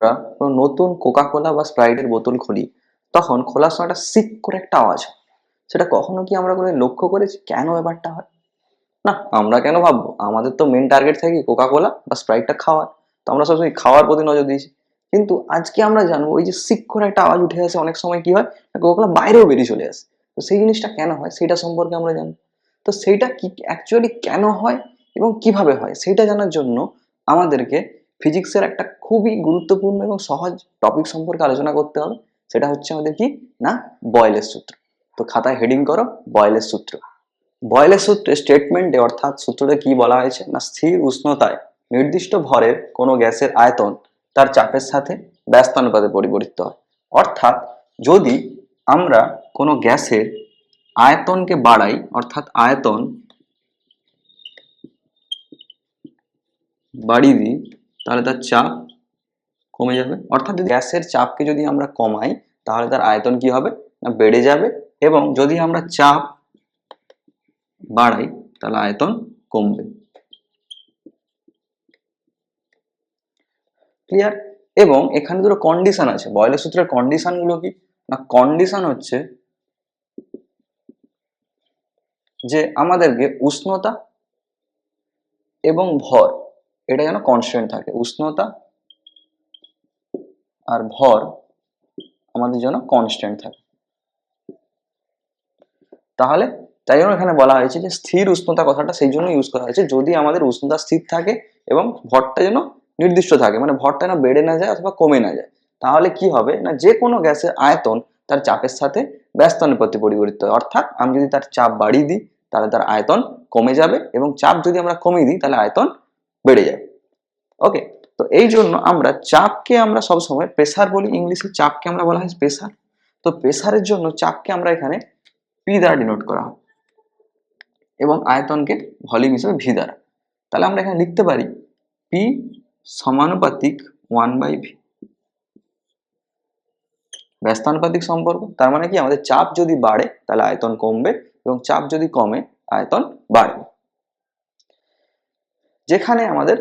আমরা কোনো নতুন কোকা কোলা বা স্প্রাইটের বোতল খুলি, তখন খোলার সময় একটা সিক করে একটা আওয়াজ হয়। সেটা কখনো কি আমরা করে লক্ষ্য করেছি কেন ব্যাপারটা হয়? না, আমরা কেন ভাববো? আমাদের তো মেন টার্গেট থাকে কোকা কোলা বা স্প্রাইটটা খাওয়ার। তো আমরা সবসময় খাওয়ার প্রতি নজর দিয়েছি। কিন্তু আজকে আমরা জানবো ওই যে সিক করে একটা আওয়াজ উঠে আসে, অনেক সময় কি হয়, কোকা কোলা বাইরেও বেরিয়ে চলে আসে। তো সেই জিনিসটা কেন হয় সেটা সম্পর্কে আমরা জানবো। তো সেইটা কি অ্যাকচুয়ালি কেন হয় এবং কিভাবে হয় সেইটা জানার জন্য আমাদেরকে ফিজিক্সের একটা খুবই গুরুত্বপূর্ণ এবং সহজ টপিক সম্পর্কে আলোচনা করতে হবে। সেটা হচ্ছে আমাদের কি না, বয়েলের সূত্র। তো খাতায় হেডিং করো বয়েলের সূত্র। বয়েলের সূত্রে স্টেটমেন্টে অর্থাৎ সূত্রতে কি বলা হয়েছে না, স্থির উষ্ণতায় নির্দিষ্ট ভরের কোনো গ্যাসের আয়তন তার চাপের সাথে ব্যস্তানুপাতে পরিবর্তিত হয়। অর্থাৎ যদি আমরা কোনো গ্যাসের আয়তনকে বাড়াই, অর্থাৎ আয়তন বাড়িয়ে দিই, তাহলে তার চাপ কমে যাবে। অর্থাৎ যদি গ্যাসের চাপকে যদি আমরা কমাই, তাহলে তার আয়তন কি হবে না, বেড়ে যাবে। এবং যদি আমরা চাপ বাড়াই, তাহলে আয়তন কমবে। ক্লিয়ার? এবং এখানে দুটো কন্ডিশন আছে। বয়েলের সূত্রের কন্ডিশন গুলো কি না, কন্ডিশন হচ্ছে যে আমাদেরকে উষ্ণতা এবং ভর এটা যেন কনস্ট্যান্ট থাকে। উষ্ণতা আর ভর আমাদের যেন কনস্ট্যান্ট থাকে। তাহলে তাই জন্য এখানে বলা হয়েছে যে স্থির উষ্ণতা কথাটা সেই জন্য ইউজ করা হয়েছে, যদি আমাদের উষ্ণতা স্থির থাকে এবং ভরটা যেন নির্দিষ্ট থাকে, মানে ভরটা যেন বেড়ে না যায় অথবা কমে না যায়। তাহলে কি হবে না, যে কোনো গ্যাসের আয়তন তার চাপের সাথে ব্যস্তানুপাতে পরিবর্তিত হয়। অর্থাৎ আমি যদি তার চাপ বাড়িয়ে দিই, তাহলে তার আয়তন কমে যাবে, এবং চাপ যদি আমরা কমিয়ে দিই, তাহলে আয়তন বেড়ে যাবে। ওকে, তো এই জন্য আমরা চাপকে আমরা সবসময় প্রেসার বলি, ইংলিশে চাপকে আমরা বলা হয় প্রেসার। তো প্রেসারের জন্য চাপকে আমরা এখানে পি দ্বারা ডিনোট করা হয় এবং আয়তনকে ভলিউম হিসেবে ভি দ্বারা। তাহলে আমরা এখানে লিখতে পারি পি সমানুপাতিক 1/ভি। ব্যস্তানুপাতিক সম্পর্ক, তার মানে কি আমাদের চাপ যদি বাড়ে তাহলে আয়তন কমবে, এবং চাপ যদি কমে আয়তন বাড়বে। যেখানে আমাদের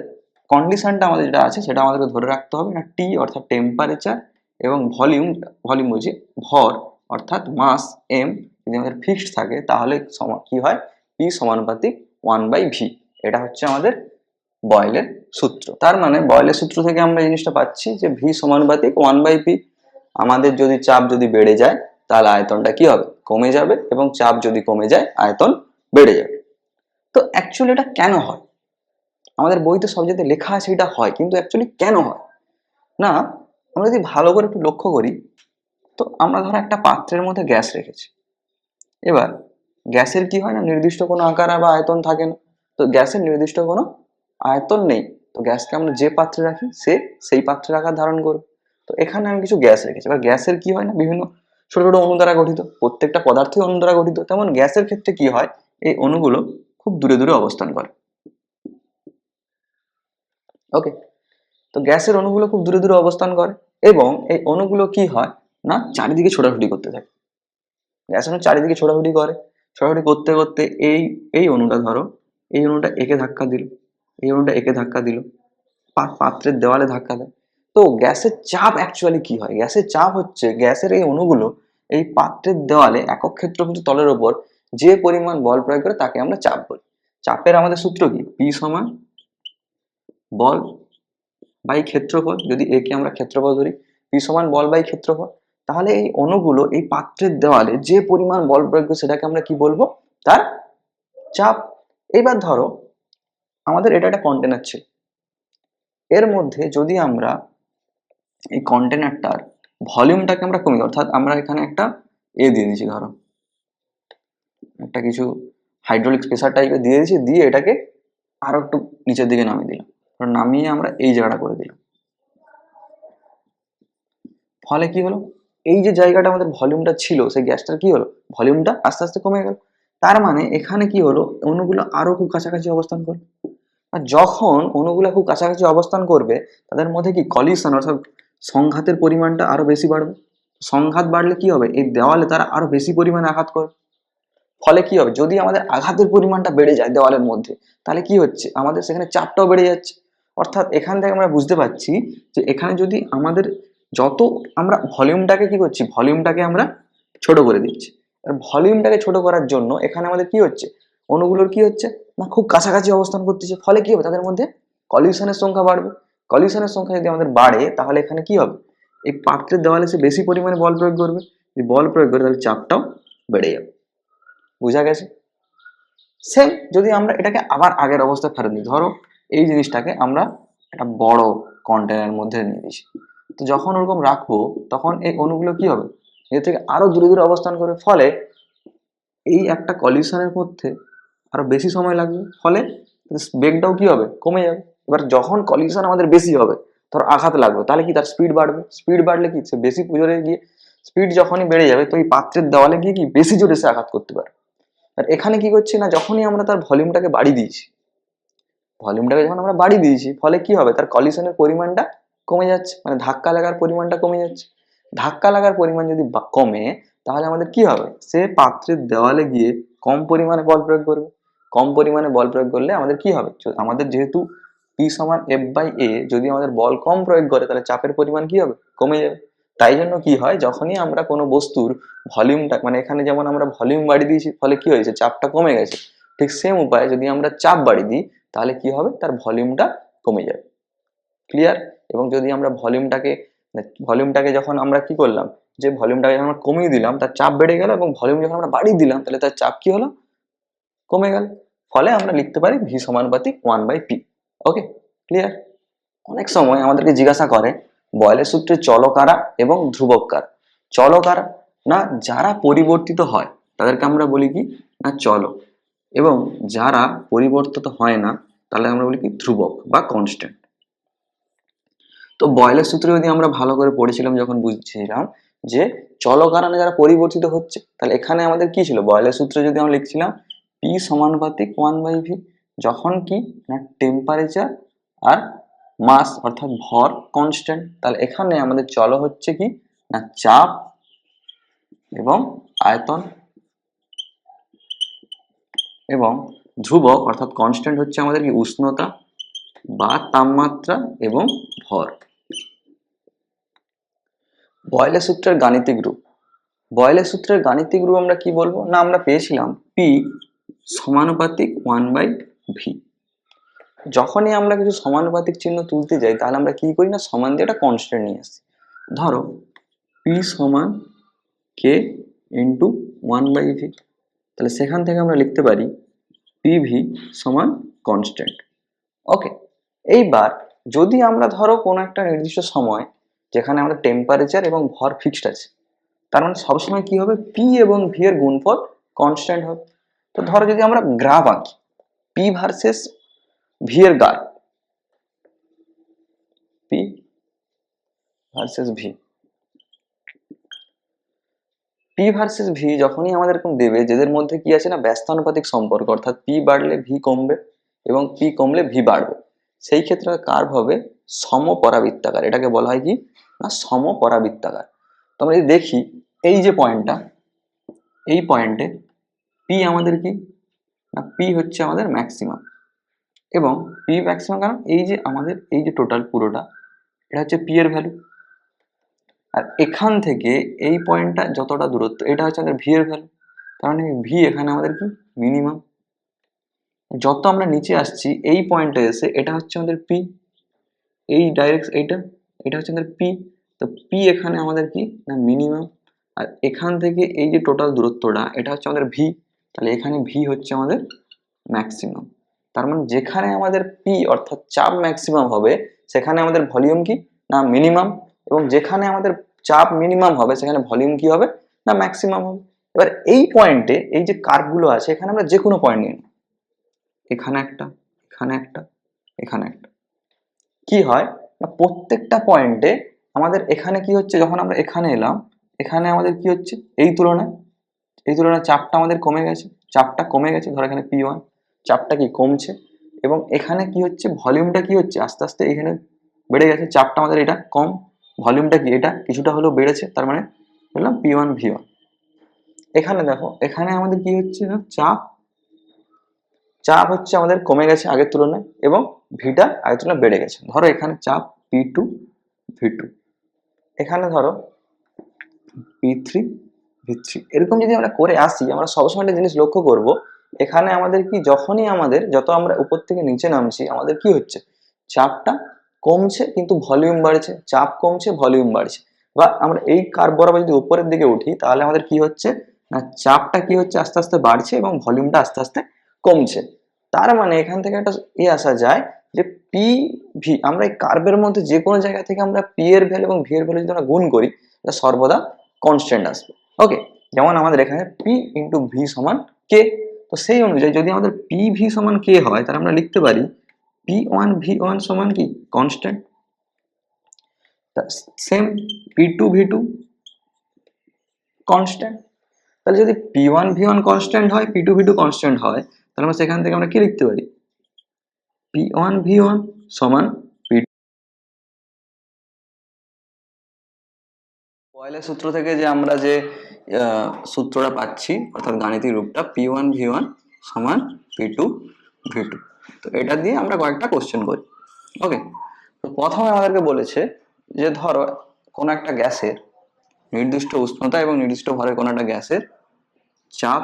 কন্ডিশনটা আমাদের যেটা আছে সেটা আমাদেরকে ধরে রাখতে হবে না, টি অর্থাৎ টেম্পারেচার, এবং ভলিউম, ভলিউম বলছি ভর অর্থাৎ মাস, এম যদি আমাদের ফিক্সড থাকে, তাহলে কি হয়, পি সমানুপাতিক 1/ভি। এটা হচ্ছে আমাদের বয়েলের সূত্র। তার মানে বয়েলের সূত্র থেকে আমরা এই জিনিসটা পাচ্ছি যে ভি সমানুপাতিক 1/পি। আমাদের যদি চাপ যদি বেড়ে যায়, তাহলে আয়তনটা কি হবে, কমে যাবে, এবং চাপ যদি কমে যায় আয়তন বেড়ে যাবে। তো অ্যাকচুয়ালি এটা কেন হয়? আমাদের বইতে সব জায়গায় লেখা আছে এটা হয়, কিন্তু অ্যাকচুয়ালি কেন হয় না, আমরা যদি ভালো করে একটু লক্ষ্য করি, তো আমরা ধরো একটা পাত্রের মধ্যে গ্যাস রেখেছি। এবার গ্যাসের কি হয় না, নির্দিষ্ট কোনো আকার বা আয়তন থাকে না। তো গ্যাসের নির্দিষ্ট কোনো আয়তন নেই, তো গ্যাসকে আমরা যে পাত্রে রাখি সে সেই পাত্রের আকার ধারণ করবে। তো এখানে আমি কিছু গ্যাস রেখেছি। এবার গ্যাসের কি হয় না, বিভিন্ন ছোট ছোট অণু দ্বারা গঠিত, প্রত্যেকটা পদার্থই অণু দ্বারা গঠিত। তেমন গ্যাসের ক্ষেত্রে কি হয়, এই অণুগুলো খুব দূরে দূরে অবস্থান করে। ওকে, তো গ্যাসের অণুগুলো খুব দূরে দূরে অবস্থান করে, এবং এই অণুগুলো কি হয় না, চারিদিকে ছোটাছুটি করতে থাকে। গ্যাস অণু চারিদিকে ছোটাছুটি করে, ছোটাছুটি করতে করতে এই এই অণুটা ধরো, এই অণুটা একে ধাক্কা দিল, এই অণুটা একে ধাক্কা দিল, পাত্রের দেওয়ালে ধাক্কা দেয়। তো গ্যাসের চাপ অ্যাকচুয়ালি কি হয়, গ্যাসের চাপ হচ্ছে গ্যাসের এই অণুগুলো এই পাত্রের দেওয়ালে একক ক্ষেত্রফল তলের ওপর যে পরিমাণ বল প্রয়োগ করে তাকে আমরা চাপ বলি। চাপের আমাদের সূত্র কি, পি সমান বল বাই ক্ষেত্রফল। যদি একে আমরা ক্ষেত্রফল ধরি, পি সমান বল বাই ক্ষেত্রফল, তাহলে এই অণুগুলো এই পাত্রের দেওয়ালে যে পরিমাণ বল প্রয়োগ করে সেটাকে আমরা কি বলবো, তার চাপ। এইবার ধরো আমাদের এটা একটা কন্টেনার ছিল, এর মধ্যে যদি আমরা এই কন্টেনারটার ভলিউমটাকে আমরা কমি, অর্থাৎ আমরা এখানে একটা দিয়ে দিয়েছি, ধরো একটা কিছু হাইড্রোলিক প্রেসার টাইপের দিয়ে দিয়েছি, দিয়ে এটাকে আরো একটু নিচের দিকে নামিয়ে দিলাম, নামিয়ে আমরা এই জায়গাটা করে দিলাম। ফলে কি হলো, এই যে জায়গাটা আমাদের ভলিউমটা ছিল সেই গ্যাসটার কি হলো, ভলিউমটা আস্তে আস্তে কমে গেল। তার মানে এখানে কি হলো, অণুগুলো আরো খুব কাছাকাছি অবস্থান করবে। আর যখন অণুগুলো খুব কাছাকাছি অবস্থান করবে, তাদের মধ্যে কি কলিশন অর্থাৎ সংঘাতের পরিমাণটা আরো বেশি বাড়বে। সংঘাত বাড়লে কি হবে, এই দেওয়ালে তারা আরো বেশি পরিমাণে আঘাত করবে। ফলে কি হবে, যদি আমাদের আঘাতের পরিমাণটা বেড়ে যায় দেওয়ালের মধ্যে, তাহলে কি হচ্ছে, আমাদের সেখানে চাপটাও বেড়ে যাচ্ছে। অর্থাৎ এখান থেকে আমরা বুঝতে পারছি যে এখানে যদি আমাদের যত আমরা ভলিউমটাকে কি করছি, ভলিউমটাকে আমরা ছোট করে দিচ্ছি। আর ভলিউমটাকে ছোট করার জন্য এখানে আমাদের কি হচ্ছে, অণুগুলোর কি হচ্ছে না খুব কাছাকাছি অবস্থান করতেছে, ফলে কি হবে তাদের মধ্যে কলিউশনের সংখ্যা বাড়বে। কলিউশনের সংখ্যা যদি আমাদের বাড়ে তাহলে এখানে কি হবে, এই পাত্রের দেওয়ালে সে বেশি পরিমাণে বল প্রয়োগ করবে, যদি বল প্রয়োগ করে তাহলে চাপটাও বেড়ে যাবে। বুঝা গেছে? সেম যদি আমরা এটাকে আবার আগের অবস্থায় ফেরত দিই, ধরো এই জিনিসটাকে আমরা একটা বড় কন্টেনারের মধ্যে নিয়ে দিয়েছি, তো যখন ওরকম রাখবো তখন এই অণুগুলো কি হবে, এর থেকে আরো দূরে দূরে অবস্থান করবে, ফলে এই একটা কলিউশনের মধ্যে আরো বেশি সময় লাগবে, ফলে বেগটাও কি হবে, কমে যাবে। এবার যখন কলিউশন আমাদের বেশি হবে, ধর আঘাত লাগবে, তাহলে কি তার স্পিড বাড়বে, স্পিড বাড়লে কি সে বেশি জোরে গিয়ে, স্পিড যখনই বেড়ে যাবে তো এই পাত্রের দেওয়ালে গিয়ে কি বেশি জোরে সে আঘাত করতে পারে। আর এখানে কি করছি না, যখনই আমরা তার ভলিউমটাকে বাড়িয়ে দিয়েছি, ভলিউমটাকে যখন আমরা বাড়িয়ে দিয়েছি ফলে কি হবে, তার কলিশনের পরিমাণটা কমে যাচ্ছে, মানে ধাক্কা লাগার পরিমাণটা কমে যাচ্ছে। ধাক্কা লাগার পরিমাণ যদি কমে তাহলে আমাদের কি হবে, সে পাত্রের দেওয়ালে গিয়ে কম পরিমাণে বল প্রয়োগ করবে। কম পরিমাণে বল প্রয়োগ করলে আমাদের কি হবে, আমাদের যেহেতু P সমান F/A, যদি আমাদের বল কম প্রয়োগ করে তাহলে চাপের পরিমাণ কি হবে, কমে যাবে। তাই জন্য কি হয়, যখনই আমরা কোনো বস্তুর ভলিউমটা, মানে এখানে যেমন আমরা ভলিউম বাড়িয়ে দিয়েছি ফলে কি হয়েছে, চাপটা কমে গেছে, ঠিক সেম উপায়ে যদি আমরা চাপ বাড়িয়ে দিই তাহলে কি হবে, তার ভলিউমটা কমে যাবে। ক্লিয়ার? এবং যদি আমরা ভলিউমটাকে যখন আমরা কি করলাম, যে ভলিউমটাকে যখন আমরা কমিয়ে দিলাম তার চাপ বেড়ে গেল, এবং ভলিউম যখন আমরা বাড়িয়ে দিলাম তাহলে তার চাপ কি হলো, কমে গেল। ফলে আমরা লিখতে পারি ভি সমানুপাতিক 1/p। ওকে, ক্লিয়ার? অনেক সময় আমাদেরকে জিজ্ঞাসা করে বয়লের সূত্রে চলক কারা এবং ধ্রুবক কারা। চলক কারা না, যারা পরিবর্তিত হয় তাদেরকে আমরা বলি কি না চলক, এবং যারা পরিবর্তিত হয় না তাহলে আমরা বলি কি ধ্রুবক বা কনস্ট্যান্ট। তো বয়লের সূত্রে যদি আমরা ভালো করে পড়েছিলাম, যখন বুঝছিলাম যে চলকারণে যারা পরিবর্তিত হচ্ছে, তাহলে এখানে আমাদের কি ছিল, বয়লের সূত্রে যদি আমরা লিখছিলাম পি সমানুপাতিক 1/v, যখন কি না টেম্পারেচার আর মাস অর্থাৎ ভর কনস্ট্যান্ট, তাহলে এখানে আমাদের চল হচ্ছে কি না চাপ এবং আয়তন, এবং ধ্রুবক অর্থাৎ কনস্ট্যান্ট হচ্ছে আমাদের কি উষ্ণতা বা তাপমাত্রা এবং ভর। বয়লের সূত্রের গাণিতিক রূপ, বয়লের সূত্রের গাণিতিক রূপ আমরা কি বলবো না, আমরা পেয়েছিলাম পি সমানুপাতিক 1/v। যখনই আমরা কিছু সমানুপাতিক চিহ্ন তুলতে যাই তাহলে আমরা কি করি না, সমান দিয়ে একটা কনস্ট্যান্ট নিয়ে আসি। ধরো পি সমান কে ইন্টু 1/v, তাহলে সেখান থেকে আমরা লিখতে পারি পিভি সমান কনস্ট্যান্ট। ওকে, এইবার যদি আমরা ধরো কোনো একটা নির্দিষ্ট সময় যেখানে আমাদের টেম্পারেচার এবং ভর ফিক্সড আছে, তার মানে সবসময় কি হবে, পি এবং ভি এর গুণফল কনস্ট্যান্ট হবে। তো ধরো যদি আমরা গ্রাফ আঁকি পি ভার্সেস ভি এর graph, P versus V, P versus V যখনই আমাদের এরকম দেবে যেদের মধ্যে কি আছে না ব্যস্তানুপাতিক সম্পর্ক, অর্থাৎ পি বাড়লে ভি কমবে এবং পি কমলে ভি বাড়বে, সেই ক্ষেত্রে কার্ভ হবে সমপরাবৃত্তাকার। এটাকে বলা হয় কি না সমপরাবৃত্তাকার। তো আমরা যদি দেখি এই যে পয়েন্টটা, এই পয়েন্টে পি আমাদের কি না, পি হচ্ছে আমাদের ম্যাক্সিমাম, এবং পি ম্যাক্সিমাম কারণ এই যে আমাদের এই যে টোটাল পুরোটা এটা হচ্ছে পি এর ভ্যালু, আর এখান থেকে এই পয়েন্টটা যতটা দূরত্ব এটা হচ্ছে আমাদের ভি এর ভ্যালু, তার মানে ভি এখানে আমাদের কি মিনিমাম। যত আমরা নিচে আসছি এই পয়েন্টে এসে এটা হচ্ছে আমাদের পি, এই ডাইরেক্ট এইটা, এটা হচ্ছে আমাদের পি, তো পি এখানে আমাদের কি না মিনিমাম, আর এখান থেকে এই যে টোটাল দূরত্বটা এটা হচ্ছে আমাদের ভি, তাহলে এখানে ভি হচ্ছে আমাদের ম্যাক্সিমাম। তার মানে যেখানে আমাদের পি অর্থাৎ চাপ ম্যাক্সিমাম হবে সেখানে আমাদের ভলিউম কি না মিনিমাম, এবং যেখানে আমাদের চাপ মিনিমাম হবে সেখানে ভলিউম কি হবে না ম্যাক্সিমাম হবে। এবার এই পয়েন্টে এই যে কার্ভগুলো আছে এখানে আমরা যে কোনো পয়েন্ট নিই, এখানে একটা, এখানে একটা, এখানে একটা, কি হয় না প্রত্যেকটা পয়েন্টে আমাদের এখানে কি হচ্ছে, যখন আমরা এখানে এলাম এখানে আমাদের কি হচ্ছে এই তুলনায় চাপটা আমাদের কমে গেছে, চাপটা কমে গেছে, ধর এখানে P1 চাপটা কি কমছে, এবং এখানে কি হচ্ছে ভলিউমটা কি হচ্ছে আস্তে আস্তে এখানে বেড়ে গেছে, চাপটা আমাদের এটা কম, ভলিউমটা কি এটা কিছুটা হলেও বেড়েছে, তার মানে বললাম P1 V1। এখানে দেখো এখানে আমাদের কি হচ্ছে না চাপ চাপ হচ্ছে আমাদের কমে গেছে আগের তুলনায় এবং ভিটা আগের তুলনায় বেড়ে গেছে। ধরো এখানে চাপ P2 V2, এখানে ধরো P3 V3, এরকম যদি আমরা করে আসি, আমরা সবসময় একটা জিনিস লক্ষ্য করব, এখানে আমাদের কি যখনই আমাদের যত আমরা উপর থেকে নিচে নামছি আমাদের কি হচ্ছে, চাপটা কমছে কিন্তু ভলিউম বাড়ছে, চাপ কমছে ভলিউম বাড়ছে। বা আমরা এই কার্ভ বরাবর যদি উপরের দিকে উঠি তাহলে আমাদের কি হচ্ছে না, চাপটা কি হচ্ছে আস্তে আস্তে বাড়ছে এবং ভলিউমটা আস্তে আস্তে কমছে। তার মানে এখান থেকে একটা আসা যায় যে পি ভি, আমরা এই কার্ভের মধ্যে যে কোনো জায়গা থেকে আমরা পি এর ভ্যালু এবং ভি এর ভ্যালু যদি আমরা গুণ করি এটা সর্বদা কনস্ট্যান্ট আসবে। ওকে, যেমন আমাদের এখানে পি ইন্টু ভি সমান কে। তো সেই অনুযায়ী যদি আমাদের পি ভি সমান কে হয় তাহলে আমরা লিখতে পারি পি ওয়ান ভি ওয়ান সমান কি constant, same P two V two constant. তাহলে যদি P one V one constant হয়, P two V two constant হয়, তাহলে আমরা সেখান থেকে আমরা কি লিখতে পারি, পি ওয়ান ভি ওয়ান সমান পি। পয়লা সূত্র থেকে যে আমরা যে সূত্রটা পাচ্ছি অর্থাৎ গাণিতিক রূপটা পি ওয়ান ভি ওয়ান সমান পি টু ভি টু, তো এটা দিয়ে আমরা কয়েকটা কোশ্চেন করি। ওকে, তো প্রথমে আমাদেরকে বলেছে যে ধরো কোনো একটা গ্যাসের নির্দিষ্ট উষ্ণতা এবং নির্দিষ্ট ভরের কোনো একটা গ্যাসের চাপ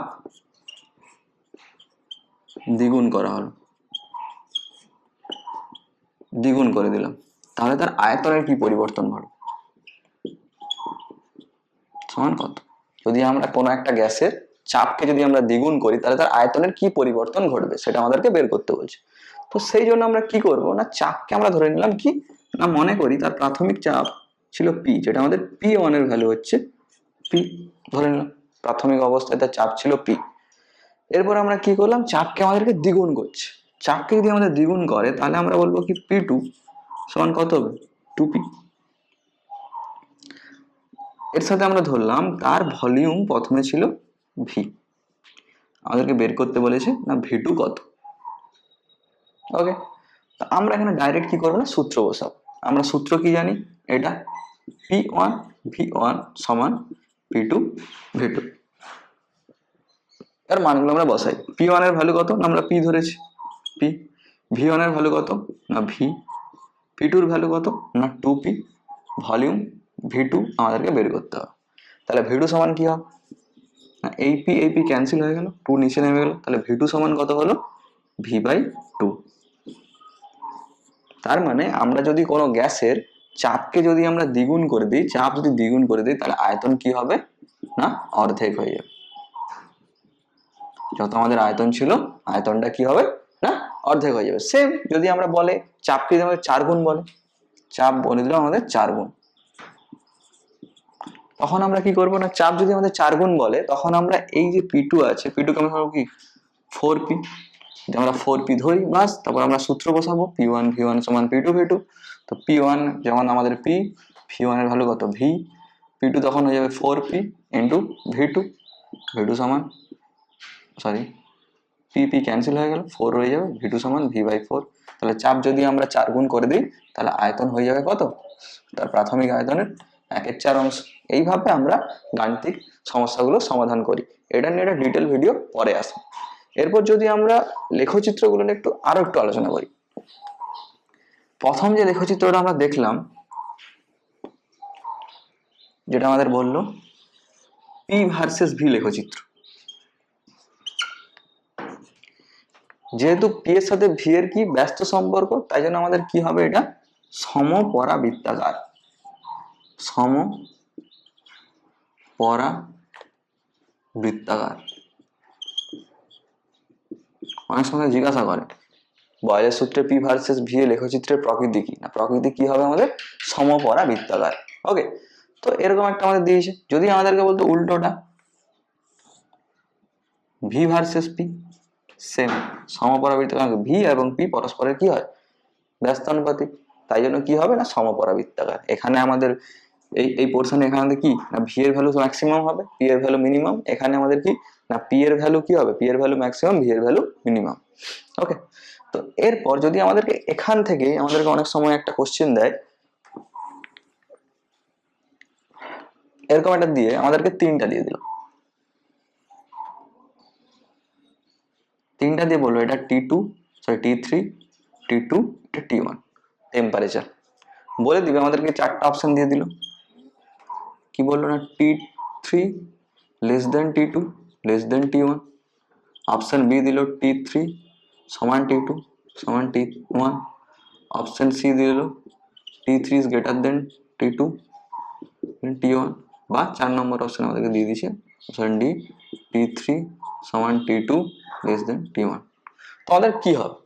দ্বিগুণ করা হলো, দ্বিগুণ করে দিলাম, তাহলে তার আয়তনের কি পরিবর্তন ঘটে, সমান কত। যদি আমরা কোনো একটা গ্যাসের চাপকে যদি আমরা দ্বিগুণ করি তাহলে তার আয়তনের কি পরিবর্তন ঘটবে সেটা আমাদেরকে বের করতে বলছে। তো সেই জন্য আমরা কি করব না, চাপকে আমরা ধরে নিলাম কি না, মনে করি তার প্রাথমিক চাপ ছিল পি, যেটা আমাদের পি ওয়ান এর ভ্যালু হচ্ছে পি, ধরে নিলাম প্রাথমিক অবস্থায় তার চাপ ছিল পি। এরপর আমরা কি করলাম, চাপকে আমাদেরকে দ্বিগুণ করছে, চাপকে যদি আমাদের দ্বিগুণ করে তাহলে আমরা বলবো কি পি টু সমান কত হবে, টু পি। এর সাথে আমরা ধরলাম তার ভলিউম প্রথমে ছিল ভি, আমাদেরকে বের করতে বলেছে না ভি টু কত। ওকে, তো আমরা এখানে ডাইরেক্ট কি করবো না, সূত্র বসাবো। আমরা সূত্র কি জানি, এটা পি ওয়ান ভি ওয়ান সমান পি টু ভি টু। এর মানগুলো আমরা বসাই, পি ওয়ান এর ভ্যালু কত না আমরা পি ধরেছি পি, ভি ওয়ান এর ভ্যালু কত না ভি, পি টুর ভ্যালু কত না two P, volume V two আমাদেরকে বের করতে হবে। তাহলে ভি টু সমান কি হবে না, এই পি ক্যান্সেল হয়ে গেল, টু নিচে নেমে গেল, তাহলে ভি টু সমান কত হলো ভি বাই টু। তার মানে আমরা যদি কোনো গ্যাসের চাপকে যদি আমরা দ্বিগুণ করে দিই, চাপ যদি দ্বিগুণ করে দিই তাহলে আয়তন কি হবে না অর্ধেক হয়ে যাবে। যত আমাদের আয়তন ছিল আয়তনটা কি হবে না অর্ধেক হয়ে যাবে। সেম যদি আমরা বলে চাপকে যদি আমাদের 4 গুণ বলে, চাপ বলে দিলাম আমাদের 4 গুণ, তখন আমরা কি করবো না, চাপ যদি আমাদের 4 গুণ বলে তখন আমরা এই যে পি টু আছে, পি টু কে আমরা ধরবো কি 4p, আমরা 4p ধরি বাস, তারপর আমরা সূত্র বসাবো পি ওয়ান ভি ওয়ান সমান পি টু ভি টু। তো পি ওয়ান যেমন আমাদের পি, ভি ওয়ান এর ভ্যালু কত ভি, পি টু তখন হয়ে যাবে 4p into V two, V two সমান সরি পি পি ক্যান্সেল হয়ে গেল, 4 হয়ে যাবে, ভি টু সমান ভি বাই 4। তাহলে চাপ যদি আমরা 4 গুণ করে দিই তাহলে আয়তন হয়ে যাবে কত, তার প্রাথমিক আয়তনের 1/4 অংশ। এইভাবে আমরা গাণিতিক সমস্যাগুলো সমাধান করি। এটা নিয়ে একটা ডিটেল ভিডিও পরে আসবে। এরপর যদি আমরা লেখচিত্রগুলো নিয়ে আরো একটু আলোচনা করি। প্রথম যে লেখচিত্রটা আমরা দেখলাম, যেটা আমাদের বললো পি ভার্সেস ভি লেখচিত্র। যেহেতু পি এর সাথে ভি এর কি ব্যস্ত সম্পর্ক, তাই জন্য আমাদের কি হবে, এটা সমপরাবৃত্তাকার, সমপরাবৃত্তাকার। অনেক সময় জিজ্ঞাসা করে বয়লের সূত্রে পি ভার্সেস ভি এর লেখচিত্রের প্রকৃতি কি, না প্রকৃতি কি হবে আমাদের সমপরাবৃত্তাকার। ওকে, তো এরকম একটা আমাদের দিয়েছে। যদি আমাদেরকে বলতো উল্টোটা, ভি ভার্সেস পি, সেম সমপরাবৃত্তাকার, ভি এবং পি পরস্পরের কি হয় ব্যস্তানুপাতিক, তাই জন্য কি হবে না সমপরাবৃত্তাকার। এখানে আমাদের এই পোর্শনে এখানে আমাদের কি না ভি এর ভ্যালু ম্যাক্সিমাম হবে, পি এর ভ্যালু মিনিমাম। এখানে আমাদের কি না পি এর ভ্যালু কি হবে, পি এর ভ্যালু ম্যাক্সিমাম, ভি এর ভ্যালু মিনিমাম। ওকে, তো এরপর যদি আমাদেরকে এখান থেকে আমাদেরকে অনেক সময় একটা কোশ্চেন দেয় এরকম একটা দিয়ে আমাদেরকে তিনটা দিয়ে দিল, তিনটা দিয়ে বলবো এটা T2 সরি T3 T2 এটা T1 টেম্পারেচার বলে দিবে আমাদেরকে চারটা অপশন দিয়ে দিল কি বললো না T3 less than T2 less than T1 option B দিল T3 সমান T2 সমান T1 অপশন সি দিল T3 is greater than T2 T1 বা 4 নম্বর অপশন আমাদেরকে দিয়ে দিয়েছে অপশন ডি T3 সমান T2 লেস দেন T1 তো আমাদের কি হবে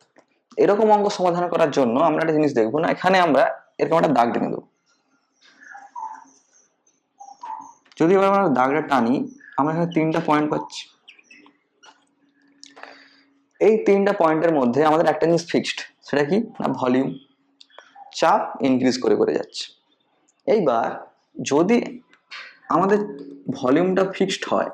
এরকম অঙ্ক সমাধান করার জন্য আমরা একটা জিনিস দেখবো না এখানে আমরা এরকম একটা দাগ টেনে দেবো যদি এবার আমরা দাগটা টানি আমরা এখানে তিনটা পয়েন্ট পাচ্ছি এই তিনটা পয়েন্টের মধ্যে আমাদের একটা জিনিস ফিক্সড সেটা কি না ভলিউম চাপ ইনক্রিজ করে করে যাচ্ছে এইবার যদি আমাদের ভলিউমটা ফিক্সড হয়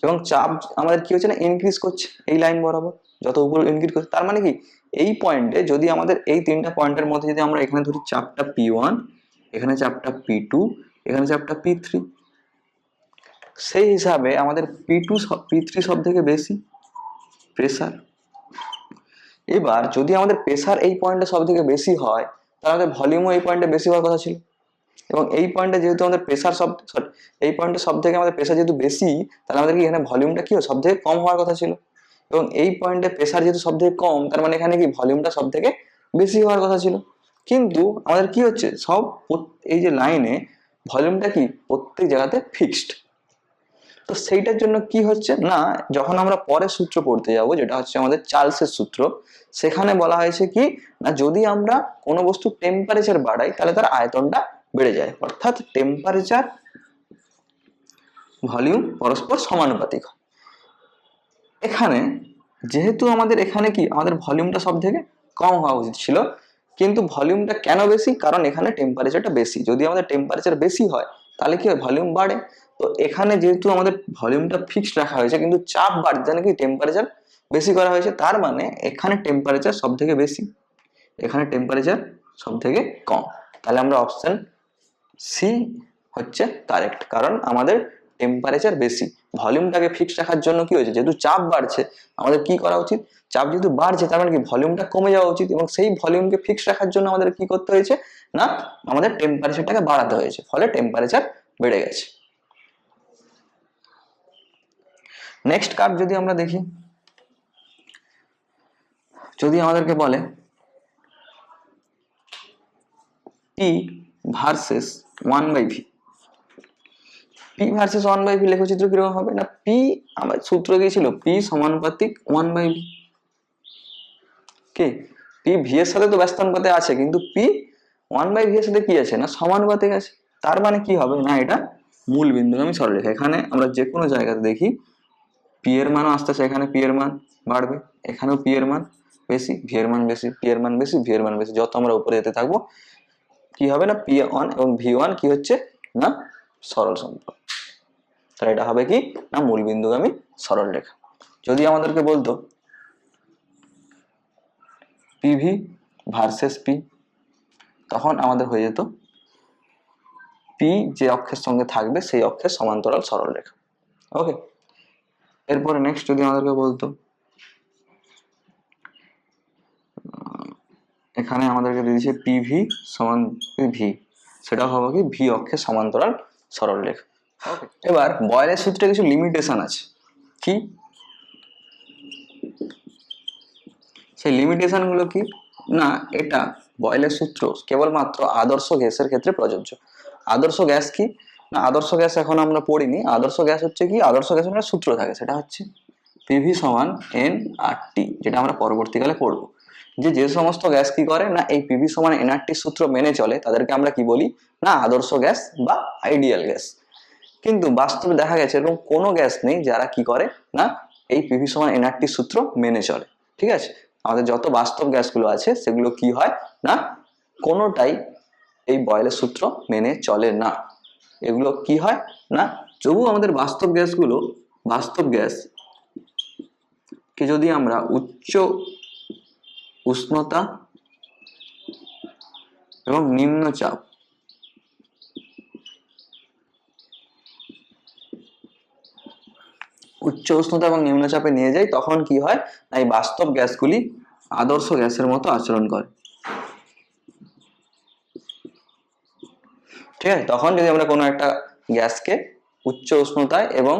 এবং চাপ আমাদের কি হচ্ছে না ইনক্রিজ করছে এই লাইন বরাবর যত উপর ইনক্রিজ করছে তার মানে কি এই পয়েন্টে যদি আমাদের এই তিনটা পয়েন্টের মধ্যে যদি আমরা এখানে ধরি চাপটা P1 এখানে চাপটা P2 এখানে চাপটা P3 সেই হিসাবে আমাদের P3 সব থেকে বেশি প্রেসার এবার যদি আমাদের প্রেসার এই পয়েন্টে সব থেকে বেশি হয় তাহলে আমাদের ভলিউমও এই পয়েন্টে বেশি হওয়ার কথা ছিল এবং এই পয়েন্টে যেহেতু আমাদের প্রেসার এই পয়েন্টে সব থেকে আমাদের প্রেসার যেহেতু বেশি তাহলে আমাদের কি এখানে ভলিউমটা কি সব থেকে কম হওয়ার কথা ছিল এবং এই পয়েন্টে প্রেসার যেহেতু সব থেকে কম তার মানে এখানে কি ভলিউমটা সব থেকে বেশি হওয়ার কথা ছিল কিন্তু আমাদের কি হচ্ছে সব এই যে লাইনে ভলিউমটা কি প্রত্যেক জায়গাতে ফিক্সড তো সেইটার জন্য কি হচ্ছে না যখন আমরা পরে সূত্র পড়তে যাব যেটা হচ্ছে আমাদের চার্লসের সূত্র সেখানে বলা হয়েছে কি না যদি আমরা কোনো বস্তু টেম্পারেচার বাড়াই তাহলে তার আয়তনটা বেড়ে যায় অর্থাৎ টেম্পারেচার ভলিউম পরস্পর সমানুপাতিক হয় এখানে যেহেতু আমাদের এখানে কি আমাদের ভলিউমটা সব থেকে কম হওয়া উচিত ছিল কিন্তু ভলিউমটা কেন বেশি কারণ এখানে টেম্পারেচারটা বেশি যদি আমাদের টেম্পারেচার বেশি হয় তাহলে কি হয় ভলিউম বাড়ে তো এখানে যেহেতু আমাদের ভলিউমটা ফিক্সড রাখা হয়েছে কিন্তু চাপ বাড়ছে না কি টেম্পারেচার বেশি করা হয়েছে তার মানে এখানে টেম্পারেচার সব থেকে বেশি এখানে টেম্পারেচার সব থেকে কম তাহলে আমরা অপশন সি হচ্ছে কারেক্ট কারণ আমাদের টেম্পারেচার বেশি ভলিউমটাকে ফিক্সড রাখার জন্য কি হয়েছে যেহেতু চাপ বাড়ছে আমাদের কি করা উচিত চাপ যেহেতু বাড়ছে তার মানে কি ভলিউমটা কমে যাওয়া উচিত এবং সেই ভলিউমকে ফিক্সড রাখার জন্য আমাদের কি করতে হয়েছে না আমাদের টেম্পারেচারটাকে বাড়াতে হয়েছে ফলে টেম্পারেচার বেড়ে গেছে নেক্সট কার্ভ যদি আমরা দেখি যদি আমাদেরকে বলে P versus 1/v P versus 1/v লেখচিত্র কিরকম হবে না P আমার সূত্র দিয়েছিল P সমানুপাতিক 1/v কে P v এর সাথে তো ব্যস্তানুপাতে আছে কিন্তু P 1/v এর সাথে কি আছে না সমানুপাতিক আছে তার মানে কি হবে না এটা মূল বিন্দুগামী সরলরেখা এখানে আমরা যে কোনো জায়গাতে দেখি P এর মানও আসতেছে এখানে P এর মান বাড়বে এখানেও P এর মান বেশি v এর মান বেশি P এর মান বেশি v এর মান বেশি যত আমরা উপরে যেতে থাকবো কি হবে না P1 এবং V1 কি হচ্ছে না সরল সম্পর্ক তাহলে এটা হবে কি না মূল বিন্দুগামী সরল রেখা যদি আমাদেরকে বলতো PV ভার্সেস P তখন আমাদের হয়ে যেত P যে অক্ষের সঙ্গে থাকবে সেই অক্ষের সমান্তরাল সরল রেখা ওকে এরপরে নেক্সট যদি আমাদেরকে বলতো এখানে আমাদেরকে দিয়ে দিয়েছে PV সমান V সেটা হবে কি V অক্ষের সমান্তরাল সরল রেখা ওকে এবার বয়লের সূত্রে কিছু লিমিটেশন আছে কি সেই লিমিটেশন গুলো কি না এটা বয়লের সূত্র কেবলমাত্র আদর্শ গ্যাসের ক্ষেত্রে প্রযোজ্য আদর্শ গ্যাস কি না আদর্শ গ্যাস এখন আমরা পড়িনি আদর্শ গ্যাস হচ্ছে কি আদর্শ গ্যাসের একটা সূত্র থাকে সেটা হচ্ছে PV সমান nRT যেটা আমরা পরবর্তীকালে পড়বো যে সমস্ত গ্যাস কি করে না এই PV সমান nRT সূত্র মেনে চলে তাদেরকে আমরা কি বলি না আদর্শ গ্যাস বা আইডিয়াল গ্যাস কিন্তু বাস্তবে দেখা গেছে এরকম কোনো গ্যাস নেই যারা কি করে না এই PV সমান nRT সূত্র মেনে চলে ঠিক আছে আমাদের যত বাস্তব গ্যাসগুলো আছে সেগুলো কি হয় না কোনোটাই এই বয়লের সূত্র মেনে চলে না এগুলো কি হয় না তবু আমাদের বাস্তব গ্যাসগুলো বাস্তব গ্যাস কে যদি আমরা উচ্চ উষ্ণতা এবং নিম্ন চাপ উচ্চ উষ্ণতা এবং নিম্নচাপে নিয়ে যাই তখন কি হয় না এই বাস্তব গ্যাসগুলি আদর্শ গ্যাসের মতো আচরণ করে। ঠিক আছে, তখন যদি আমরা কোনো একটা গ্যাসকে উচ্চ উষ্ণতায় এবং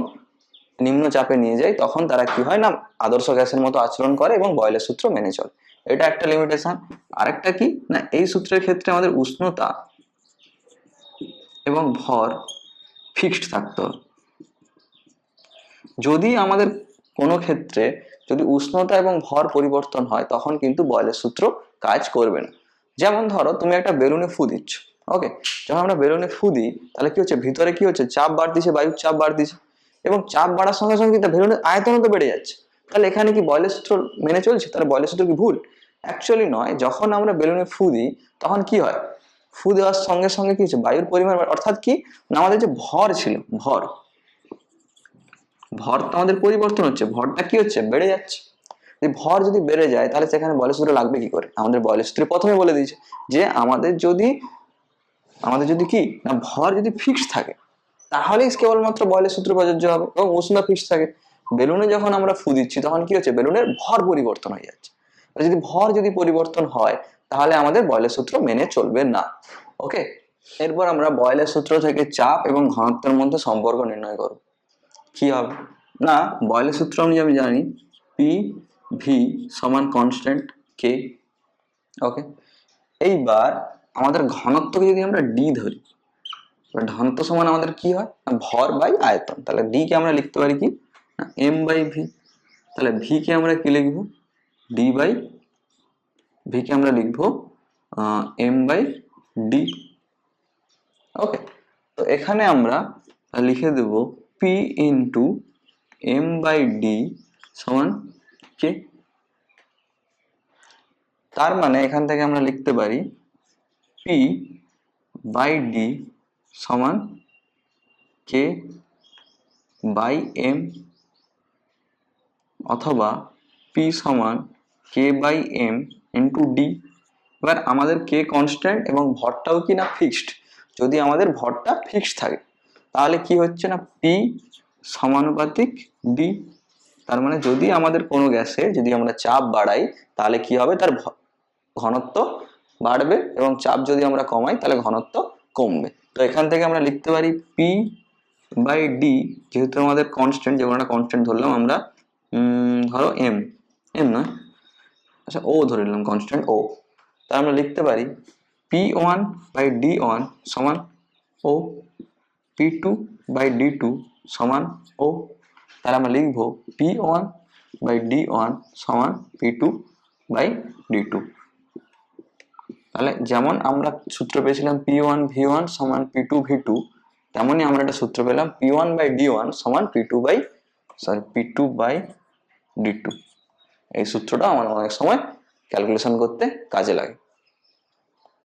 নিম্নচাপে নিয়ে যাই তখন তারা কি হয় না আদর্শ গ্যাসের মতো আচরণ করে এবং বয়লের সূত্র মেনে চলে। এটা একটা লিমিটেশন। আরেকটা কি না এই সূত্রের ক্ষেত্রে আমাদের উষ্ণতা এবং ভর ফিক্সড থাকতে হবে। যদি আমাদের কোনো ক্ষেত্রে যদি উষ্ণতা এবং ভর পরিবর্তন হয় তখন কিন্তু বয়লের সূত্র কাজ করবে না। যেমন ধরো তুমি একটা বেলুনে ফু দিচ্ছ, ওকে, যখন আমরা বেলুনে ফু দিই তাহলে কি হচ্ছে ভিতরে কি হচ্ছে চাপ বাড়তিছে, বায়ুর চাপ বাড়তিছে এবং চাপ বাড়ার সঙ্গে সঙ্গে কিন্তু বেলুনের আয়তনও তো বেড়ে যাচ্ছে। তাহলে এখানে কি বয়লের সূত্র মেনে চলছে? তাহলে বয়লের সূত্র কি ভুল? অ্যাকচুয়ালি নয়। যখন আমরা বেলুনে ফু দিই তখন কি হয় ফু দেওয়ার সঙ্গে সঙ্গে কি হচ্ছে বায়ুর পরিমাণ অর্থাৎ কি না আমাদের যে ভর ছিল ভর ভর তো আমাদের পরিবর্তন হচ্ছে, ভরটা কি হচ্ছে বেড়ে যাচ্ছে। ভর যদি বেড়ে যায় তাহলে সেখানে বয়লের সূত্র লাগবে কি করে? আমাদের বয়লের সূত্রে প্রথমে বলে দিয়েছে যে আমাদের যদি কি না ভর যদি ফিক্সড থাকে তাহলেই কেবলমাত্র বয়লের সূত্র প্রযোজ্য হবে এবং উষ্ণতা ফিক্সড থাকে। বেলুনে যখন আমরা ফু দিচ্ছি তখন কি হচ্ছে বেলুনের ভর পরিবর্তন হয়ে যাচ্ছে। যদি ভর যদি পরিবর্তন হয় তাহলে আমাদের বয়লের সূত্র মেনে চলবে না। ওকে, এরপর আমরা বয়লের সূত্র থেকে চাপ এবং ঘনত্বের মধ্যে সম্পর্ক নির্ণয় করব। কি হবে না বয়লের সূত্র আমি জানি পি ভি সমান কনস্ট্যান্ট কে। ওকে, এইবার আমাদের ঘনত্বকে যদি আমরা ডি ধরি, ঘনত্ব সমান আমাদের কি হয় ভর বাই আয়তন। তাহলে ডি কে আমরা লিখতে পারি কি এম বাই ভি। তাহলে ভি কে আমরা কি লিখবো ডি বাই ভি কে আমরা লিখবো এম বাই ডি। ওকে, তো এখানে আমরা লিখে দেব P into M by D সমান কে। তার মানে এখান থেকে আমরা লিখতে পারি পি বাই ডি সমান কে বাই এম অথবা পি সমান কে বাই এম ইন্টু ডি। এবার আমাদের কে কনস্ট্যান্ট এবং ভরটাও কি না ফিক্সড। যদি আমাদের ভরটা ফিক্সড থাকে তাহলে কি হচ্ছে না পি সমানুপাতিক ডি। তার মানে যদি আমাদের কোনো গ্যাসে যদি আমরা চাপ বাড়াই তাহলে কি হবে তার ঘনত্ব বাড়বে এবং চাপ যদি আমরা কমাই তাহলে ঘনত্ব কমবে। তো এখান থেকে আমরা লিখতে পারি পি বাই ডি যেহেতু আমাদের কনস্ট্যান্ট, যে কোনো একটা কনস্ট্যান্ট ধরলাম আমরা, ধরো এম নয় আচ্ছা ও ধরে নিলাম কনস্ট্যান্ট ও। তাহলে আমরা লিখতে পারি P one by D one সমান ও, P two by D two সমান ও। তাহলে আমরা লিখবো P one by D one সমান P two by D two. তাহলে যেমন আমরা সূত্র পেয়েছিলাম পি ওয়ান ভি ওয়ান সমান পি টু ভি টু, তেমনই আমরা একটা সূত্র পেলাম P one by D one সমান P two by D two. এই সূত্রটা আমার অনেক সময় ক্যালকুলেশন করতে কাজে লাগে।